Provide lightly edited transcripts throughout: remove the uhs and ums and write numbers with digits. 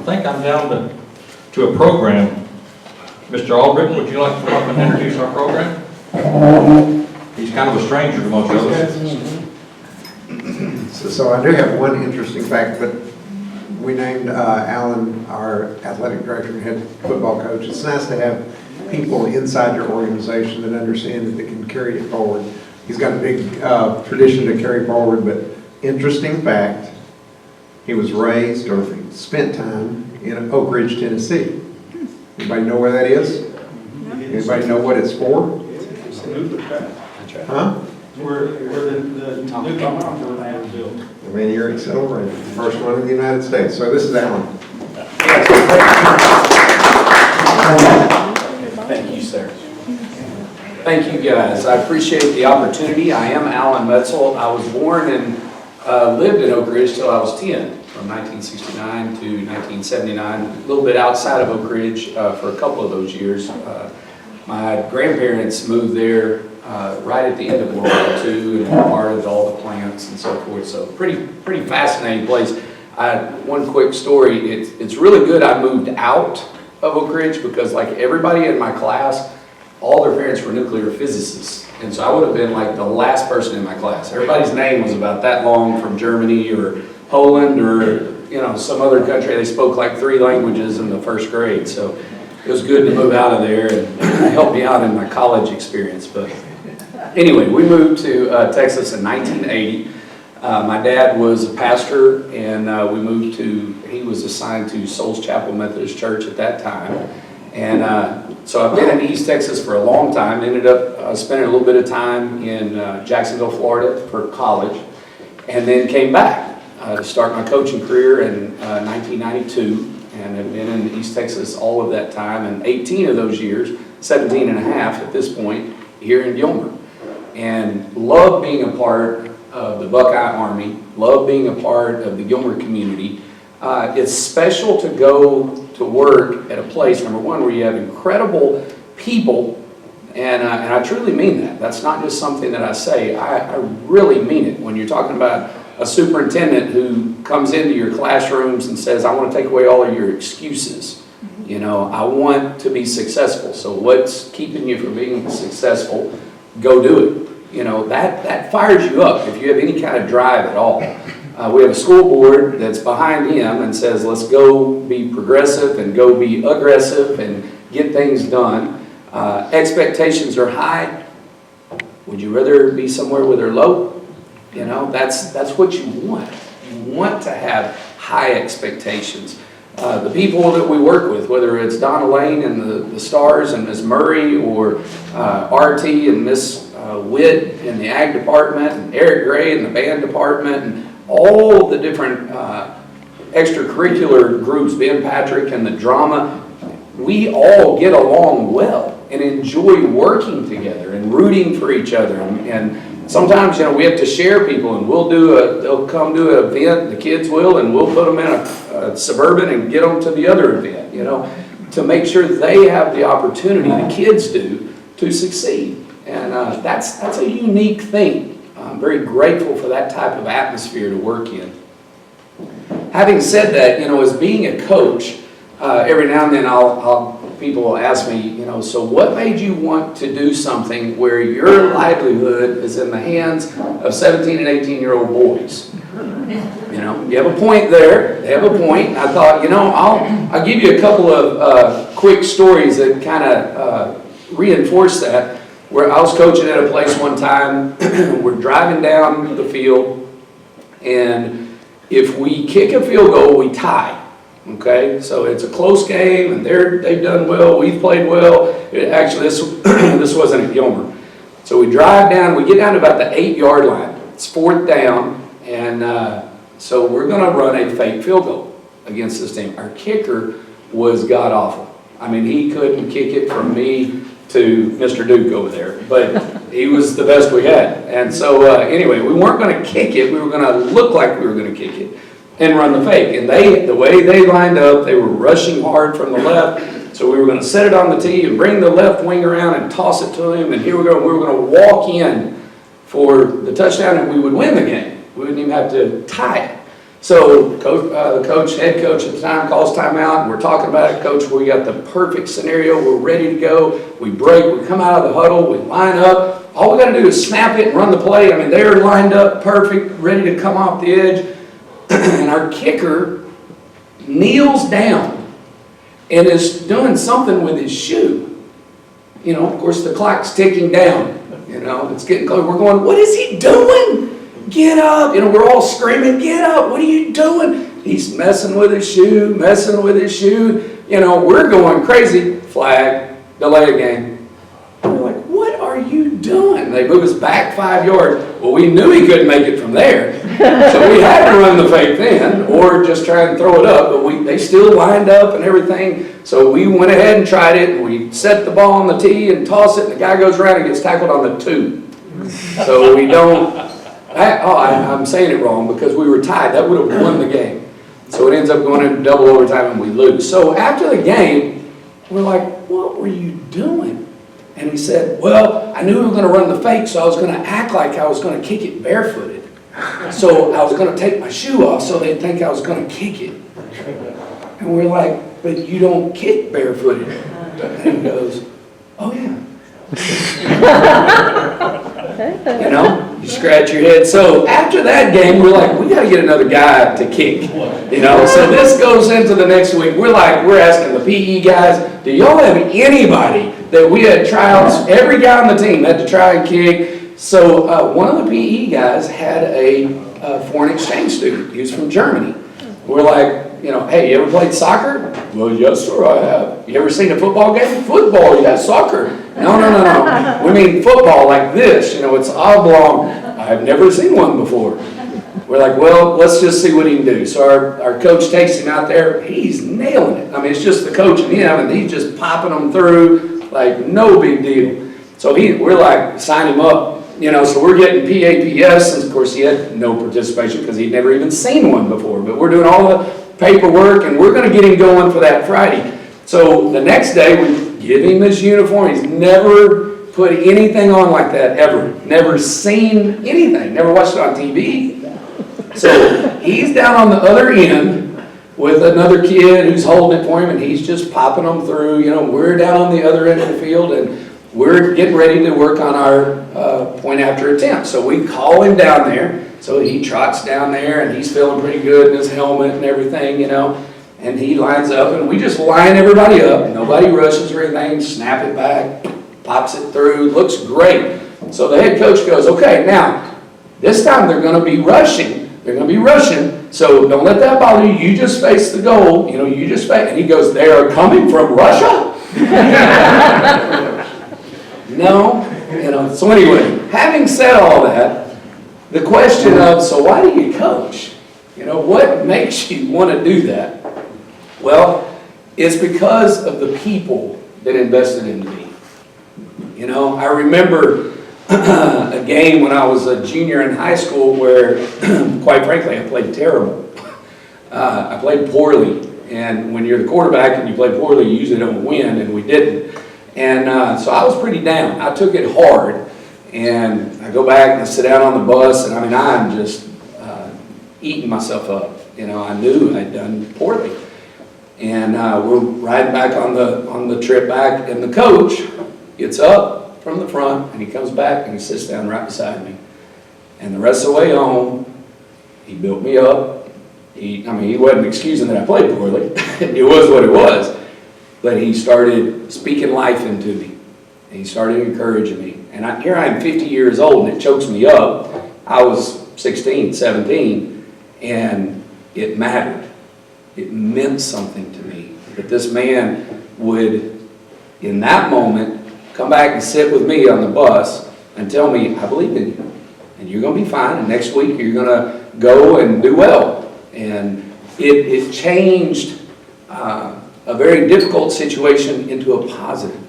think I'm down to a program. Mr. Albritton, would you like to come up and introduce our program? He's kind of a stranger to most of us. So I do have one interesting fact, but we named Alan our athletic director and head football coach. It's nice to have people inside your organization that understand that they can carry it forward. He's got a big tradition to carry forward, but interesting fact, he was raised or spent time in Oak Ridge, Tennessee. Anybody know where that is? Anybody know what it's for? Huh? Where the new compound was built. I mean, you're accelerating. The first one in the United States. So this is Alan. Thank you, sir. Thank you, guys. I appreciate the opportunity. I am Alan Metzel. I was born and lived in Oak Ridge till I was 10, from 1969 to 1979. A little bit outside of Oak Ridge for a couple of those years. My grandparents moved there right at the end of World War II and part of all the plants and so forth. So pretty fascinating place. One quick story. It's really good I moved out of Oak Ridge because like everybody in my class, all their parents were nuclear physicists. And so I would have been like the last person in my class. Everybody's name was about that long from Germany or Poland or some other country. They spoke like 3 languages in the first grade. So it was good to move out of there and help me out in my college experience. But anyway, we moved to Texas in 1980. My dad was a pastor, and he was assigned to Souls Chapel Methodist Church at that time. And so I've been in East Texas for a long time, ended up spending a little bit of time in Jacksonville, Florida for college, and then came back to start my coaching career in 1992, and have been in East Texas all of that time, and 18 of those years, 17 and a half at this point, here in Gilmer. And love being a part of the Buckeye Army, love being a part of the Gilmer community. It's special to go to work at a place, number one, where you have incredible people, and I truly mean that. That's not just something that I say, I really mean it. When you're talking about a superintendent who comes into your classrooms and says, I want to take away all of your excuses. I want to be successful. So what's keeping you from being successful? Go do it. That fires you up if you have any kind of drive at all. We have a school board that's behind him and says, let's go be progressive and go be aggressive and get things done. Expectations are high. Would you rather be somewhere where they're low? That's what you want. You want to have high expectations. The people that we work with, whether it's Donna Lane and the Stars and Ms. Murray, or RT and Miss Witt in the Ag department, and Eric Gray in the band department, and all the different extracurricular groups, Ben Patrick and the drama, we all get along well and enjoy working together and rooting for each other. And sometimes, we have to share people, and they'll come to an event, the kids will, and we'll put them in a Suburban and get them to the other event, to make sure they have the opportunity, the kids do, to succeed. And that's a unique thing. I'm very grateful for that type of atmosphere to work in. Having said that, as being a coach, every now and then people will ask me, so what made you want to do something where your livelihood is in the hands of 17 and 18-year-old boys? You have a point there. They have a point. I thought, I'll give you a couple of quick stories that kind of reinforce that. Where I was coaching at a place one time, we're driving down the field, and if we kick a field goal, we tie. Okay, so it's a close game, and they've done well. We've played well. Actually, this wasn't at Gilmer. So we drive down. We get down to about the 8-yard line. It's 4th down, and so we're going to run a fake field goal against this team. Our kicker was god awful. I mean, he couldn't kick it from me to Mr. Duke over there, but he was the best we had. And so anyway, we weren't going to kick it. We were going to look like we were going to kick it and run the fake. And the way they lined up, they were rushing hard from the left. So we were going to set it on the tee and bring the left wing around and toss it to him. And here we go. We were going to walk in for the touchdown, and we would win the game. We wouldn't even have to tie it. So the head coach at the time calls timeout, and we're talking about it. Coach, we got the perfect scenario. We're ready to go. We break. We come out of the huddle. We line up. All we got to do is snap it and run the play. I mean, they're lined up perfect, ready to come off the edge. And our kicker kneels down and is doing something with his shoe. You know, of course, the clock's ticking down. You know, it's getting close. We're going, what is he doing? Get up. You know, we're all screaming, get up. What are you doing? He's messing with his shoe, messing with his shoe. You know, we're going crazy. Flag, delay a game. We're like, what are you doing? They move us back 5 yards. Well, we knew he couldn't make it from there. So we had to run the fake then or just try and throw it up. But they still lined up and everything. So we went ahead and tried it. And we set the ball on the tee and toss it. And the guy goes around and gets tackled on the 2. So we don't. I'm saying it wrong because we were tied. That would have won the game. So it ends up going into double overtime and we lose. So after the game, we're like, what were you doing? And he said, well, I knew we were going to run the fake, so I was going to act like I was going to kick it barefooted. So I was going to take my shoe off so they'd think I was going to kick it. And we're like, but you don't kick barefooted. And he goes, oh yeah. You know, you scratch your head. So after that game, we're like, we got to get another guy to kick. You know, so this goes into the next week. We're asking the PE guys, do y'all have anybody that we had tryouts? Every guy on the team had to try and kick. So one of the PE guys had a foreign exchange student. He was from Germany. We're like, you know, hey, you ever played soccer? Well, yes, sir, I have. You ever seen a football game? Football, yeah, soccer. No. We mean football like this. You know, it's oblong. I've never seen one before. We're like, well, let's just see what he can do. So our coach takes him out there. He's nailing it. I mean, it's just the coach and him, and he's just popping them through like no big deal. So we're like, sign him up. You know, so we're getting PAPS, and of course he had no participation because he'd never even seen one before. But we're doing all the paperwork, and we're going to get him going for that Friday. So the next day, we give him this uniform. He's never put anything on like that, ever. Never seen anything. Never watched it on TV. So he's down on the other end with another kid who's holding it for him, and he's just popping them through. You know, we're down on the other end of the field, and we're getting ready to work on our point after attempt. So we call him down there. So he trots down there, and he's feeling pretty good in his helmet and everything, you know. And he lines up, and we just line everybody up. Nobody rushes or anything. Snap it back, pops it through. Looks great. So the head coach goes, okay, now, this time they're going to be rushing. They're going to be rushing. So don't let that bother you. You just face the goal. You know, you just face. And he goes, they are coming from Russia? No. You know, so anyway, having said all that, the question of, so why do you coach? You know, what makes you want to do that? Well, it's because of the people that invested in me. You know, I remember a game when I was a junior in high school where, quite frankly, I played terrible. I played poorly. And when you're the quarterback and you play poorly, you usually don't win, and we didn't. And so I was pretty down. I took it hard. And I go back and I sit down on the bus, and I mean, I'm just eating myself up. You know, I knew I'd done poorly. And we're riding back on the trip back, and the coach gets up from the front, and he comes back, and he sits down right beside me. And the rest of the way home, he built me up. He wasn't excusing that I played poorly. It was what it was. But he started speaking life into me. And he started encouraging me. And here I am 50 years old, and it chokes me up. I was 16, 17, and it mattered. It meant something to me that this man would, in that moment, come back and sit with me on the bus and tell me, I believe in you, and you're going to be fine, and next week you're going to go and do well. And it changed a very difficult situation into a positive.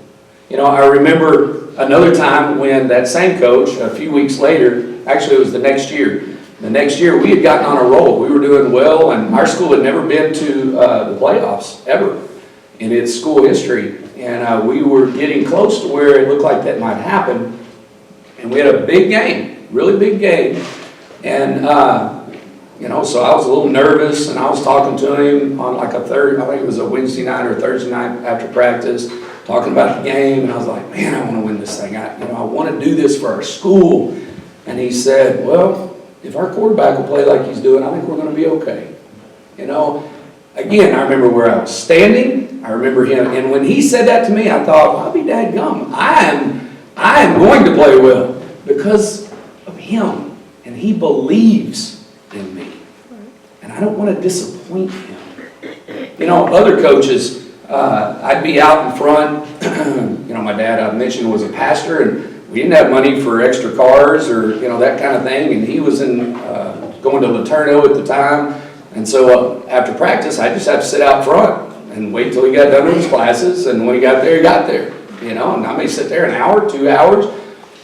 You know, I remember another time when that same coach, a few weeks later, actually it was the next year. The next year we had gotten on a roll. We were doing well, and our school had never been to the playoffs ever in its school history. And we were getting close to where it looked like that might happen. And we had a big game, really big game. And So I was a little nervous, and I was talking to him on like I think it was a Wednesday night or Thursday night after practice, talking about the game, and I was like, man, I want to win this thing. I want to do this for our school. And he said, well, if our quarterback will play like he's doing, I think we're going to be okay. Again, I remember where I was standing. I remember him, and when he said that to me, I thought, well, I'll be dadgum. I am going to play well because of him, and he believes in me. And I don't want to disappoint him. Other coaches, I'd be out in front. My dad, I mentioned, was a pastor, and we didn't have money for extra cars or, that kind of thing. And he was going to Laterno at the time. And so after practice, I just had to sit out front and wait till he got done with his classes. And when he got there, he got there. And I may sit there an hour, 2 hours,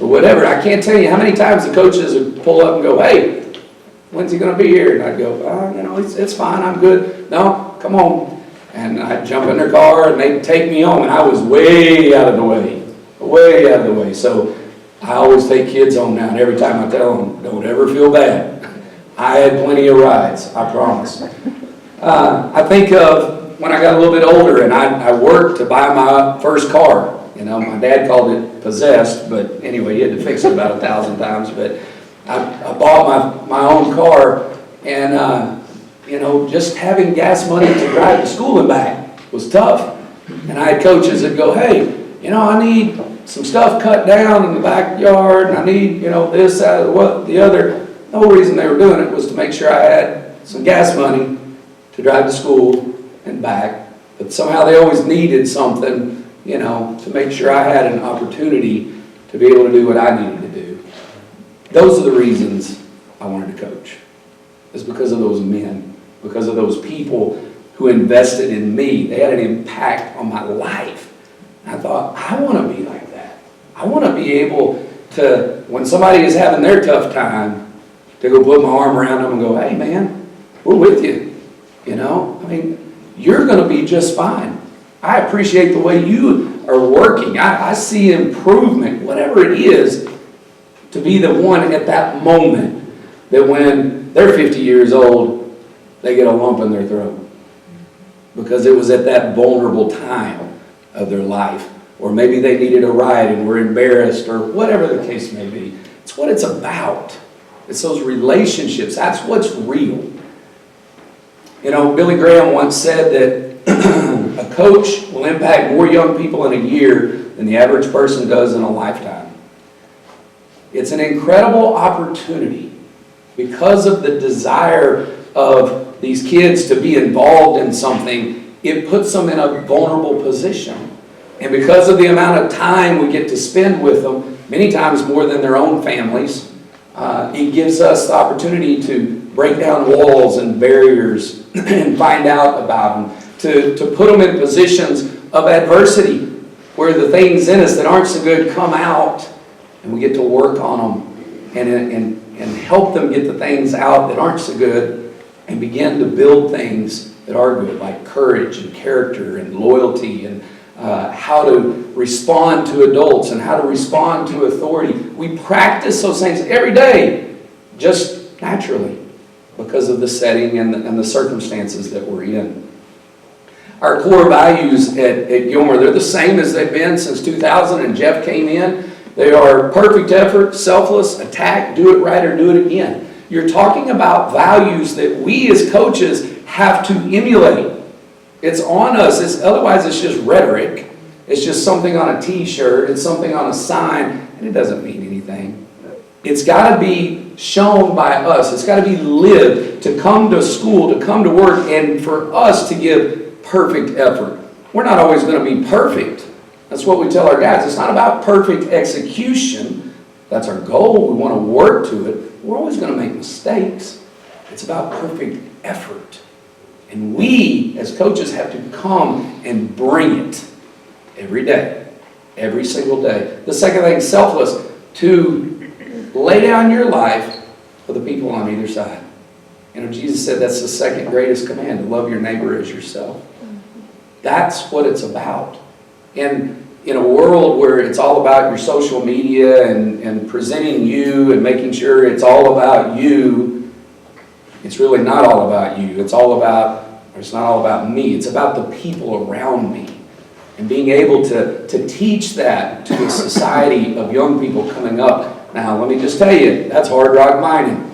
or whatever. I can't tell you how many times the coaches would pull up and go, hey, when's he going to be here? And I'd go, it's fine, I'm good. No, come on. And I'd jump in their car and they'd take me home. And I was way out of the way. So I always take kids home now. And every time I tell them, don't ever feel bad. I had plenty of rides, I promise. I think of when I got a little bit older and I worked to buy my first car. My dad called it possessed, but anyway, he had to fix it about 1,000 times. But I bought my own car, and just having gas money to drive to school and back was tough. And I had coaches that go, hey, I need some stuff cut down in the backyard, and I need, this, that, what, the other. The whole reason they were doing it was to make sure I had some gas money to drive to school and back. But somehow they always needed something, to make sure I had an opportunity to be able to do what I needed to do. Those are the reasons I wanted to coach. It's because of those men, because of those people who invested in me. They had an impact on my life. And I thought, I want to be like that. I want to be able to, when somebody is having their tough time, to go put my arm around them and go, hey man, we're with you. You're going to be just fine. I appreciate the way you are working. I see improvement, whatever it is, to be the one at that moment that when they're 50 years old, they get a lump in their throat. Because it was at that vulnerable time of their life. Or maybe they needed a ride and were embarrassed, or whatever the case may be. It's what it's about. It's those relationships. That's what's real. Billy Graham once said that a coach will impact more young people in a year than the average person does in a lifetime. It's an incredible opportunity because of the desire of these kids to be involved in something. It puts them in a vulnerable position. And because of the amount of time we get to spend with them, many times more than their own families, it gives us the opportunity to break down walls and barriers and find out about them, to put them in positions of adversity where the things in us that aren't so good come out, and we get to work on them and help them get the things out that aren't so good and begin to build things that are good, like courage and character and loyalty and how to respond to adults and how to respond to authority. We practice those things every day, just naturally, because of the setting and the circumstances that we're in. Our core values at Gilmer, they're the same as they've been since 2000 and Jeff came in. They are perfect effort, selfless, attack, do it right or do it again. You're talking about values that we as coaches have to emulate. It's on us. Otherwise, it's just rhetoric. It's just something on a t-shirt. It's something on a sign, and it doesn't mean anything. It's got to be shown by us. It's got to be lived, to come to school, to come to work, and for us to give perfect effort. We're not always going to be perfect. That's what we tell our guys. It's not about perfect execution. That's our goal. We want to work to it. We're always going to make mistakes. It's about perfect effort. And we, as coaches, have to come and bring it every day, every single day. The second thing, selfless, to lay down your life for the people on either side. Jesus said that's the second greatest command, to love your neighbor as yourself. That's what it's about. And in a world where it's all about your social media and presenting you and making sure it's all about you, it's really not all about you. It's not all about me. It's about the people around me. And being able to teach that to a society of young people coming up. Now, let me just tell you, that's hard rock mining.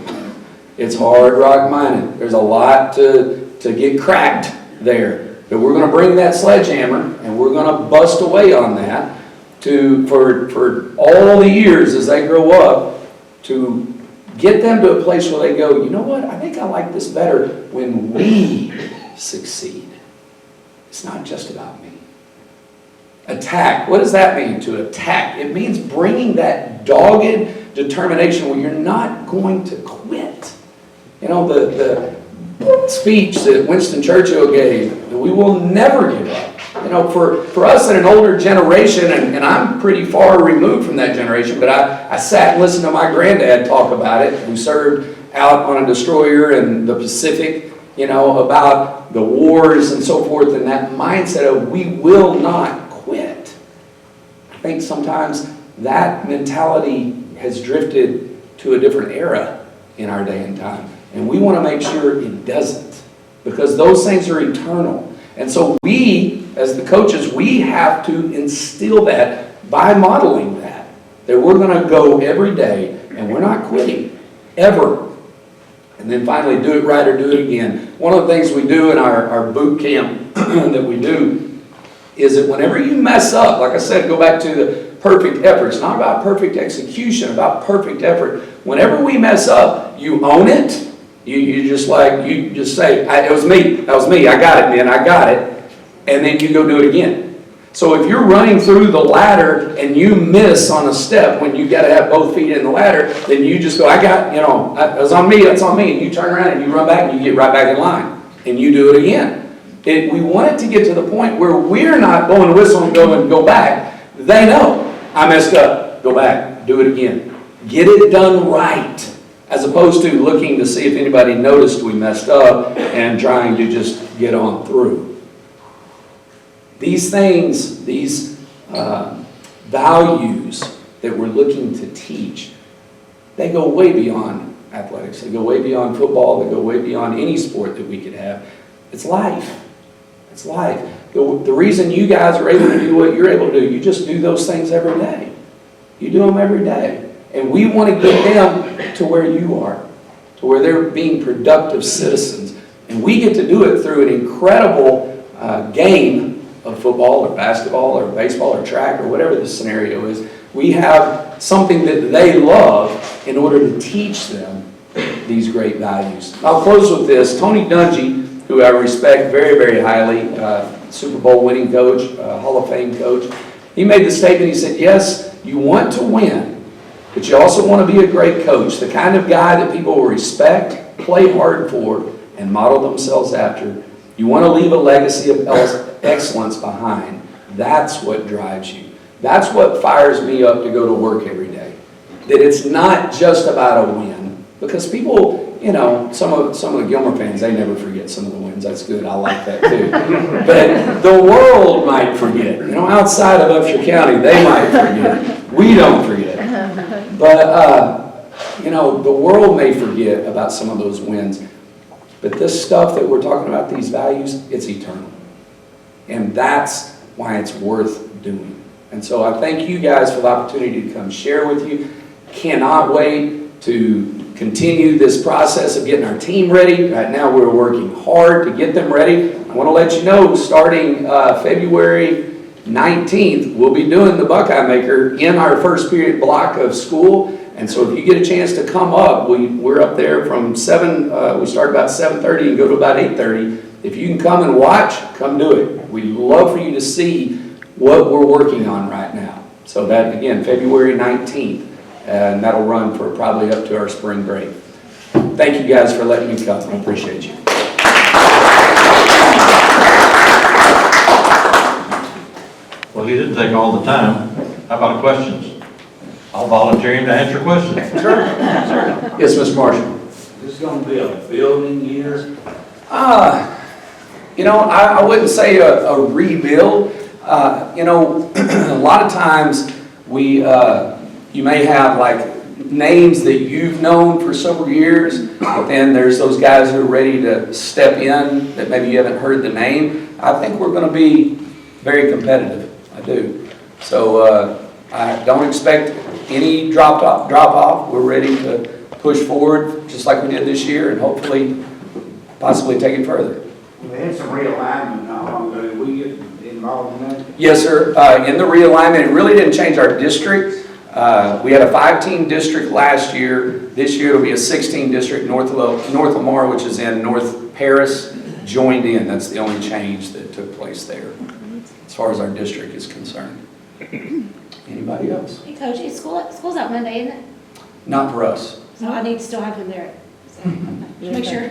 It's hard rock mining. There's a lot to get cracked there. But we're going to bring that sledgehammer and we're going to bust away on that for all the years as they grow up, to get them to a place where they go, you know what, I think I like this better when we succeed. It's not just about me. Attack. What does that mean, to attack? It means bringing that dogged determination where you're not going to quit. You know, the speech that Winston Churchill gave, that we will never give up. You know, for us in an older generation, and I'm pretty far removed from that generation, but I sat and listened to my granddad talk about it, who served out on a destroyer in the Pacific, you know, about the wars and so forth, and that mindset of we will not quit. I think sometimes that mentality has drifted to a different era in our day and time. And we want to make sure it doesn't, because those things are eternal. And so we, as the coaches, we have to instill that by modeling that we're going to go every day and we're not quitting, ever. And then finally do it right or do it again. One of the things we do in our boot camp that we do is that whenever you mess up, like I said, go back to the perfect effort. It's not about perfect execution, about perfect effort. Whenever we mess up, you own it. You just say, it was me, that was me, I got it, man, I got it. And then you go do it again. So if you're running through the ladder and you miss on a step when you got to have both feet in the ladder, then you just go, it was on me, that's on me. And you turn around and you run back and you get right back in line. And you do it again. We want it to get to the point where we're not blowing a whistle and go back. They know, I messed up, go back, do it again. Get it done right, as opposed to looking to see if anybody noticed we messed up and trying to just get on through. These things, these values that we're looking to teach, they go way beyond athletics. They go way beyond football. They go way beyond any sport that we could have. It's life. It's life. The reason you guys are able to do what you're able to do, you just do those things every day. You do them every day. And we want to get them to where you are, to where they're being productive citizens. And we get to do it through an incredible game of football or basketball or baseball or track or whatever the scenario is. We have something that they love in order to teach them these great values. I'll close with this. Tony Dungy, who I respect very, very highly, Super Bowl winning coach, Hall of Fame coach, he made the statement, he said, yes, you want to win, but you also want to be a great coach, the kind of guy that people will respect, play hard for, and model themselves after. You want to leave a legacy of excellence behind. That's what drives you. That's what fires me up to go to work every day. That it's not just about a win, because people, you know, some of the Gilmer fans, they never forget some of the wins. That's good. I like that too. But the world might forget. You know, outside of Upshur County, they might forget. We don't forget. But, you know, the world may forget about some of those wins. But this stuff that we're talking about, these values, it's eternal. And that's why it's worth doing. And so I thank you guys for the opportunity to come share with you. Cannot wait to continue this process of getting our team ready. Right now we're working hard to get them ready. I want to let you know, starting February 19th, we'll be doing the Buckeye Maker in our first period block of school. And so if you get a chance to come up, we're up there from 7, we start about 7:30 and go to about 8:30. If you can come and watch, come do it. We'd love for you to see what we're working on right now. So that, again, February 19th. And that'll run for probably up to our spring break. Thank you guys for letting me come. I appreciate you. Well, he didn't take all the time. How about questions? I'll volunteer him to answer questions. Sure. Yes, Mr. Marshall. This is going to be a building year. You know, I wouldn't say a rebuild. You know, a lot of times you may have like names that you've known for several years, but then there's those guys who are ready to step in that maybe you haven't heard the name. I think we're going to be very competitive. I do. So I don't expect any drop off. We're ready to push forward just like we did this year and hopefully possibly take it further. We had some realignment not long ago. Did we get involved in that? Yes, sir. In the realignment, it really didn't change our district. We had a 5-team district last year. This year it'll be a 16 district. North Lamar, which is in North Paris, joined in. That's the only change that took place there as far as our district is concerned. Anybody else? Hey, Coach, school's out Monday, isn't it? Not for us. So I need to still have him there. So, just make sure.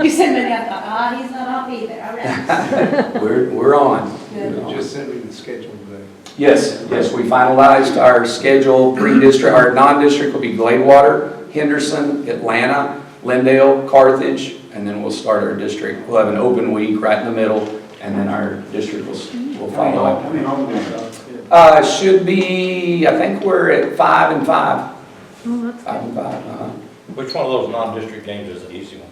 You said Monday, I thought, he's not off either. All right. We're on. Good. You just sent me the schedule today. Yes, we finalized our schedule. Pre-district, our non-district will be Gladewater, Henderson, Atlanta, Lindale, Carthage, and then we'll start our district. We'll have an open week right in the middle, and then our district will follow up. How many home games? Should be, I think we're at 5 and 5. Oh, that's 5 and 5, Which one of those non-district games is the easy one?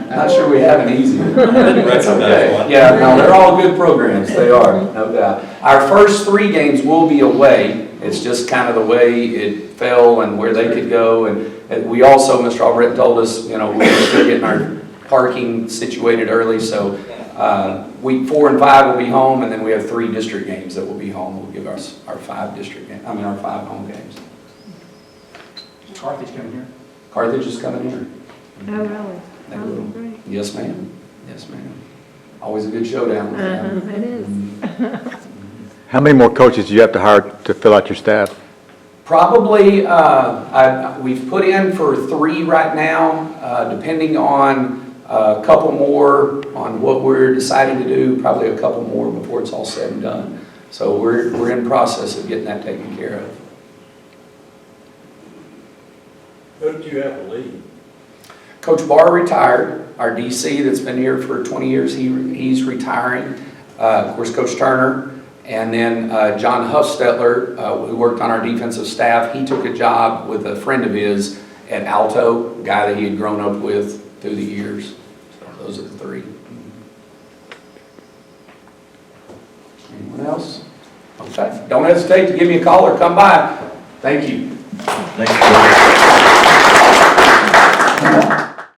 Not sure we have an easy one. That's okay. Yeah, no, they're all good programs. They are, no doubt. Our first 3 games will be away. It's just kind of the way it fell and where they could go. And we also, Mr. Albritton told us, we're still getting our parking situated early. So week 4 and 5 will be home, and then we have 3 district games that will be home. We'll give us our 5 district games. Our 5 home games. Carthage coming here? Carthage is coming here. Oh, really? They Oh, will. great. Yes, ma'am. Yes, ma'am. Always a good showdown. It is. How many more coaches do you have to hire to fill out your staff? Probably, we've put in for 3 right now, depending on a couple more on what we're deciding to do, probably a couple more before it's all said and done. So we're in process of getting that taken care of. Who did you have to leave? Coach Barr retired, our DC that's been here for 20 years, he's retiring. Of course, Coach Turner, and then John Huffstetler, who worked on our defensive staff, he took a job with a friend of his at Alto, a guy that he had grown up with through the years. So those are the 3. Anyone else? Okay, don't hesitate to give me a call or come by. Thank you. Thank you.